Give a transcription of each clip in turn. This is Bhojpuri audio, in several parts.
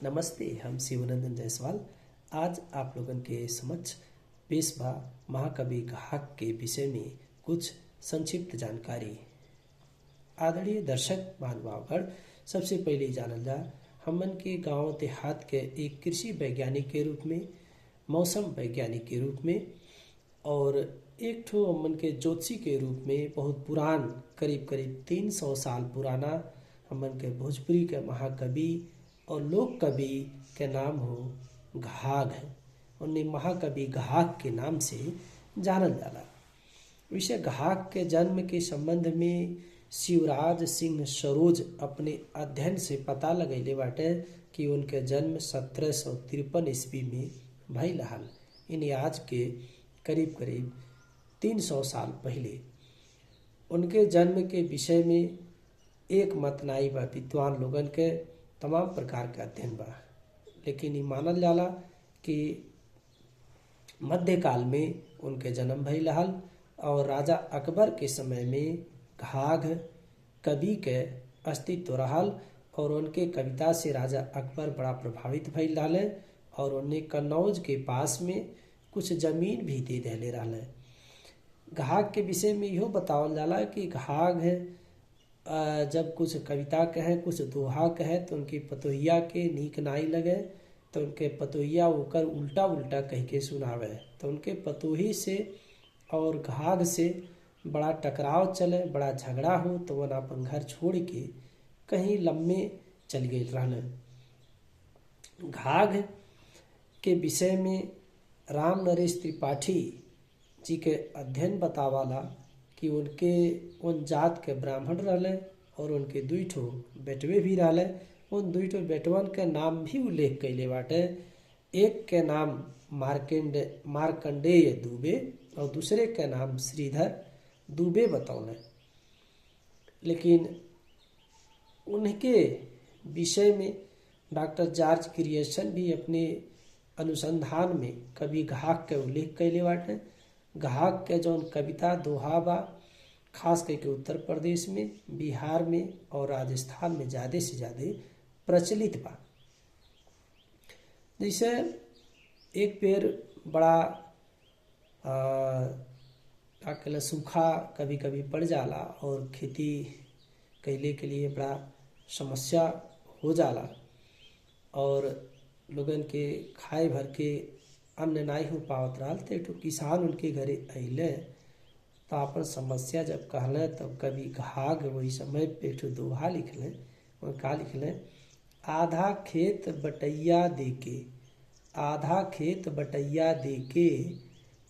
नमस्ते, हम शिवनंदन जायसवाल। आज आप लोगन के समक्ष पेश बा महाकवि घाक के विषय में कुछ संक्षिप्त जानकारी। आदरणीय दर्शक महानुभावगण, सबसे पहले जानल जा हमन के गांव देहात के एक कृषि वैज्ञानिक के रूप में, मौसम वैज्ञानिक के रूप में और एक ठो हमन के ज्योतिषी के रूप में बहुत पुरान करीब करीब 300 साल पुराना हमन के भोजपुरी के महाकवि और लोक कवि के नाम हो घाघ। उन्हें महाकवि घाघ के नाम से जानल जाला। विषय घाघ के जन्म के संबंध में शिवराज सिंह सरोज अपने अध्ययन से पता लगैले बाटे कि उनके जन्म 1753 ईस्वी में भइल हल। इन्हें आज के करीब करीब 300 साल पहले उनके जन्म के विषय में एक मत नाई बा। विद्वान लोगन के तमाम प्रकार के अध्ययन बा, लेकिन ये मानल जाला कि मध्यकाल में उनके जन्म भइल हल और राजा अकबर के समय में घाघ कवि के अस्तित्व रहल और उनके कविता से राजा अकबर बड़ा प्रभावित भइल रहले और उन्हें कन्नौज के पास में कुछ जमीन भी दे देले रहले। घाघ के विषय में इहो बतावल जाला कि घाघ जब कुछ कविता कहे, कुछ दोहा कहे तो उनकी पतोहिया के नीक नाई लगे तो उनके पतोहिया ओकर उल्टा उल्टा कह के सुनावे। तो उनके पतोही से और घाघ से बड़ा टकराव चले, बड़ा झगड़ा हो तो वह अपन घर छोड़ के कहीं लम्बे चल गए रहने। घाघ के विषय में राम नरेश त्रिपाठी जी के अध्ययन बतावाला कि उनके उन जात के ब्राह्मण रहले और उनके दुई ठो बेटवे भी रहले। उन दुई ठो बेटवन के नाम भी उल्लेख कैले बाटे। एक के नाम मार्कंडेय दुबे और दूसरे के नाम श्रीधर दुबे बतौले। लेकिन उनके विषय में डॉक्टर जॉर्ज क्रिएशन भी अपने अनुसंधान में कवि घाघ के उल्लेख कैले बाटे। घाघ के जौन कविता दोहा बा खास करके उत्तर प्रदेश में, बिहार में और राजस्थान में ज़्यादा से ज़्यादा प्रचलित बा। जैसे एक पेड़ बड़ा सूखा कभी कभी पड़ जाला और खेती कैले के लिए बड़ा समस्या हो जाला और लोगन के खाए भर के अन्न नाई हो पावत रहल। तो एक किसान उनके घरे अइले तो अपन समस्या जब कहले तब कभी घाघ वही समय पे एक दोहा लिखले। और का लिखले, आधा खेत बटैया देके, आधा खेत बटैया देके,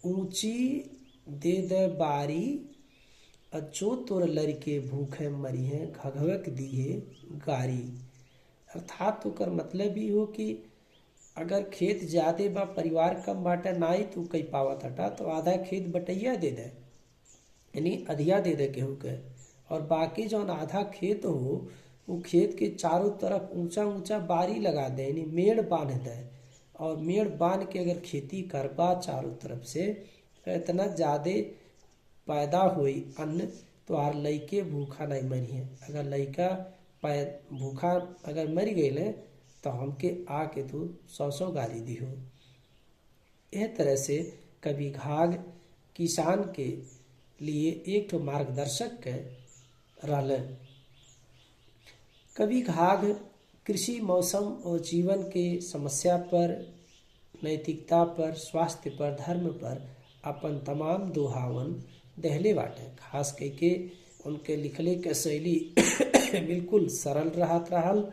ऊंची दे दे बारी, जो तोर लड़के भूखे मरी हैं, घघवक दिए गारी। अर्थात ओकर मतलब ही हो कि अगर खेत ज्यादा बा, परिवार कम बाटे नाई तू कई पावत हटा तो आधा खेत बटैया दे दे, यानी अधिया दे दे केहू के, और बाकी जौन आधा खेत हो वो खेत के चारों तरफ ऊंचा ऊंचा बारी लगा दे, यानी मेड़ बांध दे। और मेड़ बांध के अगर खेती करबा चारों तरफ से तो इतना ज्यादा पैदा हुई अन्न तो आर लइके भूखा नहीं मरी है। अगर लइका भूखा अगर मर गए तो हमके आके तू 100 गाली दिहो। यह तरह से कवि घाघ किसान के लिए एक ठो मार्गदर्शक के रहले। कवि घाघ कृषि, मौसम और जीवन के समस्या पर, नैतिकता पर, स्वास्थ्य पर, धर्म पर अपन तमाम दोहावन दहले बाटे। खास करके उनके लिखले के शैली बिल्कुल सरल रहल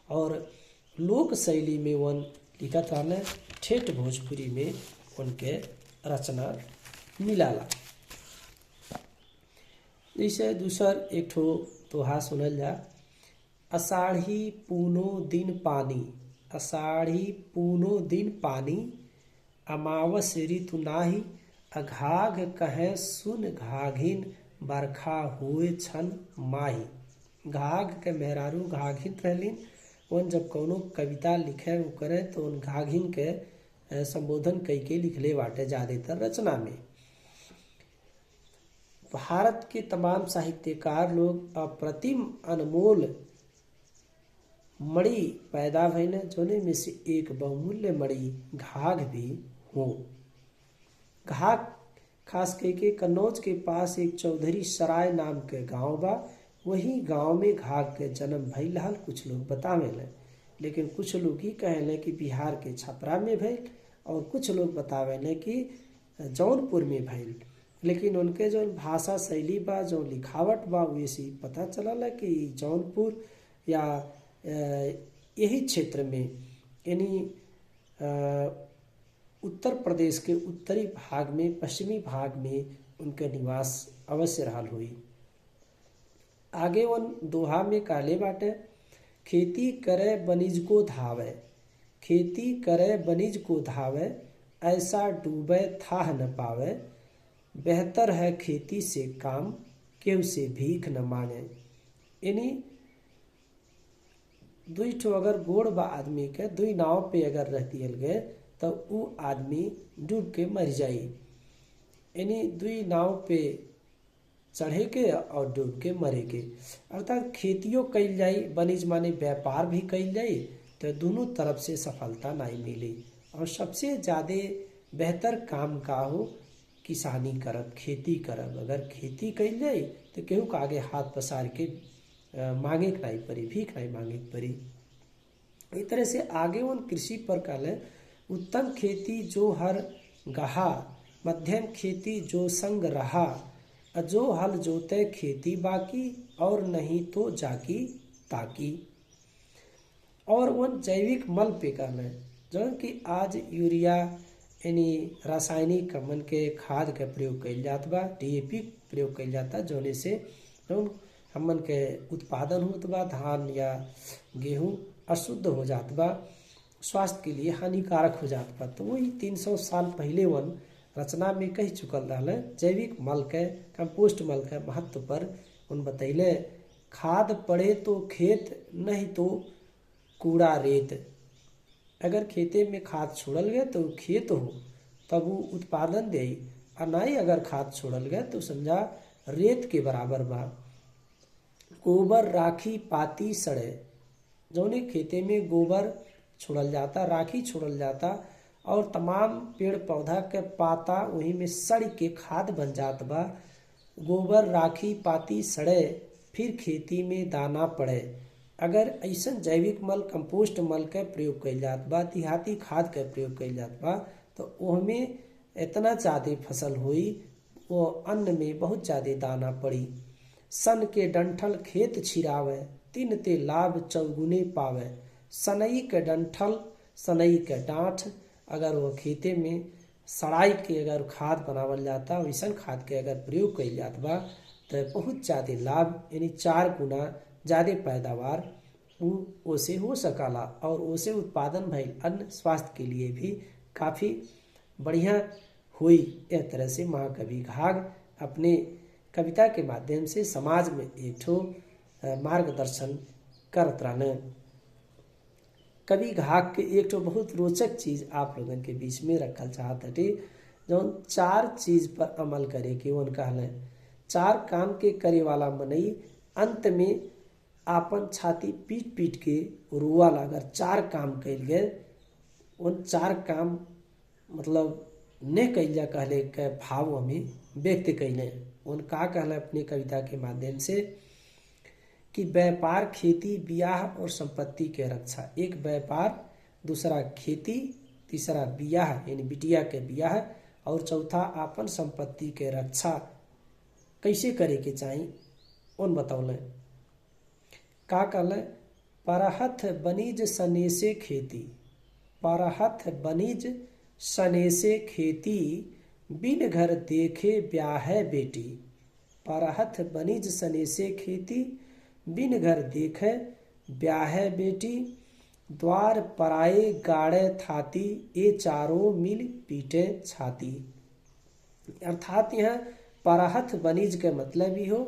और लोक शैली में वन लिखत रहले। ठेठ भोजपुरी में उनके रचना मिलाला। जैसे दूसर एक ठो दोहा सुनल जा, अषाढ़ी पूनो दिन पानी, अषाढ़ी पूनो दिन पानी, अमावस ऋतु नाही, अघाघ कहे सुन घाघिन, बरखा हुए छन माही। घाघ के मेहरारू घाघिन रहलिन। उन जब कौनो कविता लिखे वो करे तो उन घाघिन के संबोधन कई के लिखले बाटे ज्यादातर रचना में। भारत के तमाम साहित्यकार लोग अप्रतिम अनमोल मणि पैदा भइल, जोने में से एक बहुमूल्य मणि घाघ भी हो। घाघ खास करके कन्नौज के पास एक चौधरी सराय नाम के गांव बा, वही गांव में घाघ के जन्म भइल रहल, कुछ लोग बतावेले। लेकिन कुछ लोग ही कहेले कि बिहार के छपरा में भइल, और कुछ लोग बतावेले कि जौनपुर में भइल। लेकिन उनके जो भाषा शैली बा, जो लिखावट बा, वैसे पता चलल कि जौनपुर या यही क्षेत्र में, यानी उत्तर प्रदेश के उत्तरी भाग में, पश्चिमी भाग में उनके निवास अवश्य रहल हुई। आगे वन दोहा में काले बाटे, खेती करे बनिज को धावे, खेती करे बनिज को धावे, ऐसा डूबे थाह न पावे, बेहतर है खेती से काम, केहू से भीख न मांगे। यानी दुई ठो अगर गोड़ बा आदमी के, दुई नाव पे अगर रह दियल गए तो उ आदमी डूब के मर जाई। यानी दुई नाव पे चढ़े के और डूब के मरे के। अर्थात खेतियों कइल जाई, बनिज माने व्यापार भी कइल जाई, तो दोनों तरफ से सफलता नहीं मिली। और सबसे ज़्यादा बेहतर काम का हो, किसानी करब, खेती करब। अगर खेती कइल जाई तो केहू के आगे हाथ पसार के मांगे के नहीं पड़ी, भीख नहीं मांगे के पड़ी। इस तरह से आगे वन कृषि पर कहले, उत्तम खेती जो हर गहा, मध्यम खेती जो संग रहा, जो हल जोते खेती बाकी, और नहीं तो जाकी ताकी। और वन जैविक मल पे कहले, जो कि आज यूरिया यानी रासायनिक हमन के खाद के प्रयोग कइल जात बा, DAP प्रयोग कइल जाता, जोने से जौन हमन के उत्पादन होत बा, धान या गेहूं अशुद्ध हो जात बा, स्वास्थ्य के लिए हानिकारक हो जात बा। तो वही 300 साल पहले वन रचना में कह चुकल रहले, जैविक मल के, कंपोस्ट मल के महत्व पर उन बतैले। खाद पड़े तो खेत, नहीं तो कूड़ा रेत। अगर खेते में खाद छोड़ल गए तो खेत हो, तब वो उत्पादन दे, और नहीं अगर खाद छोड़ल गए तो समझा रेत के बराबर बा। गोबर राखी पाती सड़े, जौने खेते में गोबर छोड़ल जाता, राखी छोड़ल जाता, और तमाम पेड़ पौधा के पाता वही में सड़ के खाद बन जात बा। गोबर राखी पाती सड़े, फिर खेती में दाना पड़े। अगर ऐसा जैविक मल, कंपोस्ट मल के प्रयोग कइल जात बा, देहाती खाद के प्रयोग कइल जात बा, तो ओहमें इतना ज़्यादा फसल हुई, वो अन्न में बहुत ज़्यादा दाना पड़ी। सन के डंठल खेत छिरावे, तीन ते लाभ चौगुने पावे। सनई के डंठल, सनई के डांठ, अगर वो खेते में सड़ाई के अगर खाद बनावल जाता, वैसन खाद के अगर प्रयोग कइल जात बा, तो बहुत ज़्यादा लाभ, यानी 4 गुना ज़्यादा पैदावार ओसे हो सकाला। और ओसे उत्पादन भइल अन्न स्वास्थ्य के लिए भी काफ़ी बढ़िया हुई। इस तरह से महाकवि घाघ अपने कविता के माध्यम से समाज में एक ठो मार्गदर्शन करत रहने। कवि घाघ के एक ठो बहुत रोचक चीज आप लोगन के बीच में रखल चाहत हटे, जौन 4 चीज पर अमल करे के वन कहले। 4 काम के करे वाला मनई अंत में आपन छाती पीट पीट के रोवाला। अगर 4 काम कइल गए, उन 4 काम मतलब ने कइल जा कहले के भाव हमें व्यक्त कइले। उन का कहले अपने कविता के माध्यम से कि व्यापार, खेती, ब्याह और संपत्ति के रक्षा। एक व्यापार, दूसरा खेती, तीसरा ब्याह यानी बिटिया के ब्याह, और चौथा आपन संपत्ति के रक्षा कैसे करे के चाही उन बतौले। का कहले, परहथ बनिज सनेसे खेती, परहथ बनिज सनेसे खेती, बिन घर देखे ब्याह बेटी। परहथ बनिज सनेसे खेती, बिन घर देखे ब्याह बेटी, द्वार पराए गाड़े थाती, ये चारों मिल पीटे छाती। अर्थात यह परहथ बनिज के मतलब ही हो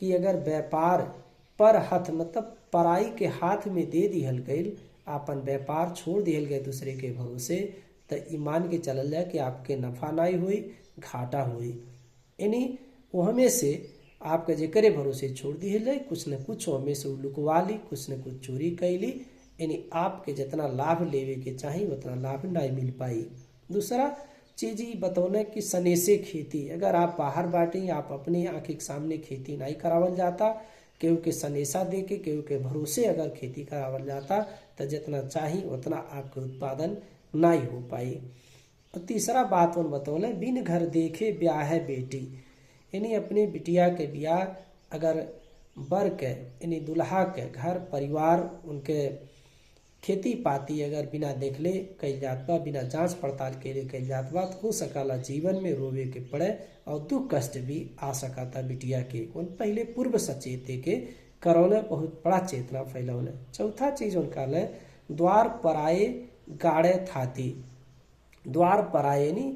कि अगर व्यापार पर हथ मतलब पराई के हाथ में दे दिहल गईल, आपन व्यापार छोड़ दिहल गए दूसरे के भरोसे, तो ईमान के चलल जाए कि आपके नफा नहीं हुई, घाटा हुई। यानी वहमे से आपके जेकरे भरोसे छोड़ दिहल जाए, कुछ न कुछ वहमे से लुकवा ली, कुछ न कुछ चोरी कैली, यानी आपके जितना लाभ लेवे के चाहिए उतना लाभ नहीं मिल पाई। दूसरा चीज ही बतौने कि सनेसे खेती, अगर आप बाहर बाटी आप अपनी आंखी के सामने खेती नहीं करावल जाता, केहू के सनेसा दे के केहू के भरोसे अगर खेती करावल जाता तो जितना चाहिए उतना आपके उत्पादन नहीं हो पाई। और तीसरा बात उन बतौले बिन घर देखे ब्याह है बेटी, यानी अपने बिटिया के ब्याह अगर बर के यानी दुल्हा के घर परिवार उनके खेती पाती अगर बिना देखले कइल जात बा, बिना जांच पड़ताल के कइल जात बा, तो हो सकला जीवन में रोवे के पड़े और दुख कष्ट भी आ सकता बिटिया के। उन पहले पूर्व सचेते के करौने बहुत बड़ा चेतना फैलौने। चौथा चीज उनका ले द्वार पराए गाड़े थाती, द्वार पराए यानी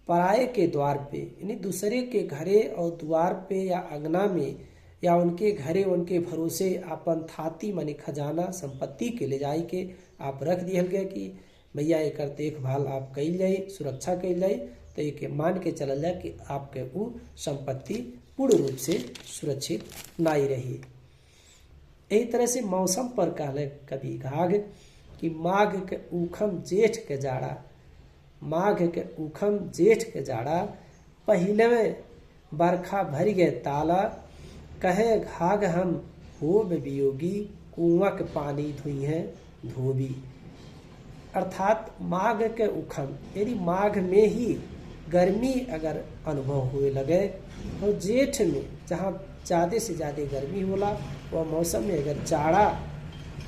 पराए के द्वार पे यानी दूसरे के घरे और द्वार पे या अंगना में या उनके घरे उनके भरोसे अपन थाती माने खजाना संपत्ति के ले जाए के आप रख दिहल गए कि भैया एकर देखभाल आप कइल जाए, सुरक्षा कइल जाए, तो एक मान के चलल जाए कि आपके वो संपत्ति पूर्ण रूप से सुरक्षित नहीं रही। यही तरह से मौसम पर कहले कभी घाघ कि माघ के उखम जेठ के जाड़ा, माघ के उखम जेठ के जाड़ा, पहले में बरखा भर गए ताला, कहे घाघ हम हो वियोगी, कुआं के पानी धुई है धोबी। अर्थात माघ के उखम यदि माघ में ही गर्मी अगर अनुभव हुए लगे और जेठ में जहाँ ज़्यादा से ज़्यादा गर्मी होला वह मौसम में अगर जाड़ा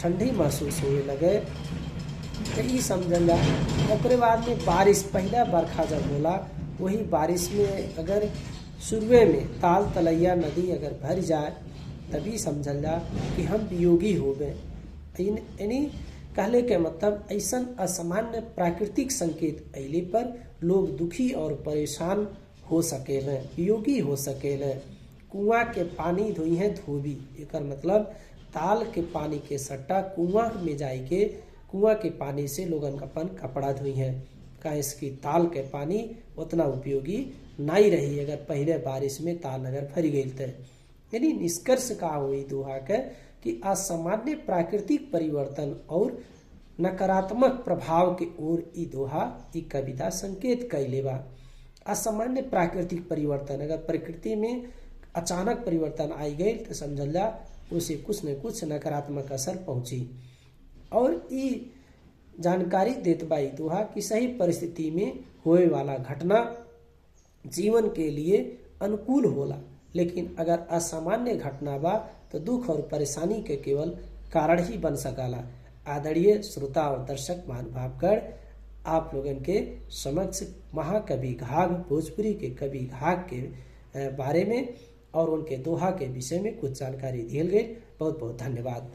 ठंडी महसूस होने लगे तो ये समझल जा। ओकरे बाद में बारिश, पहला बरखा जब होला वही बारिश में अगर शुरुए में ताल तलैया नदी अगर भर जाए तभी समझल जा कि हम वियोगी हो गए। यानी कहले के मतलब ऐसा असामान्य प्राकृतिक संकेत अइले पर लोग दुखी और परेशान हो सकेले, वियोगी हो सकेले। कुआं के पानी धोई है धोबी, एकर मतलब ताल के पानी के सट्टा कुआं में जाए के कुआं के पानी से लोगन अपन कपड़ा धोई है, काहे इसकी ताल के पानी उतना उपयोगी नहीं रही अगर पहले बारिश में ताल अगर भर गई थे। यानी निष्कर्ष का हुई दोहा के कि असामान्य प्राकृतिक परिवर्तन और नकारात्मक प्रभाव के ओर ई दोहा ई कविता संकेत कैले बा। असामान्य प्राकृतिक परिवर्तन अगर प्रकृति में अचानक परिवर्तन आई गई तो समझल जा उसे कुछ न कुछ नकारात्मक असर पहुंची। और ई जानकारी देत बा ई दोहा कि सही परिस्थिति में होए वाला घटना जीवन के लिए अनुकूल होला, लेकिन अगर असामान्य घटना बा तो दुख और परेशानी के केवल कारण ही बन सकला। आदरणीय श्रोता और दर्शक महानुभावगण, आप लोगन के समक्ष महाकवि घाघ भोजपुरी के कवि घाघ के बारे में और उनके दोहा के विषय में कुछ जानकारी दियल गई। बहुत बहुत धन्यवाद।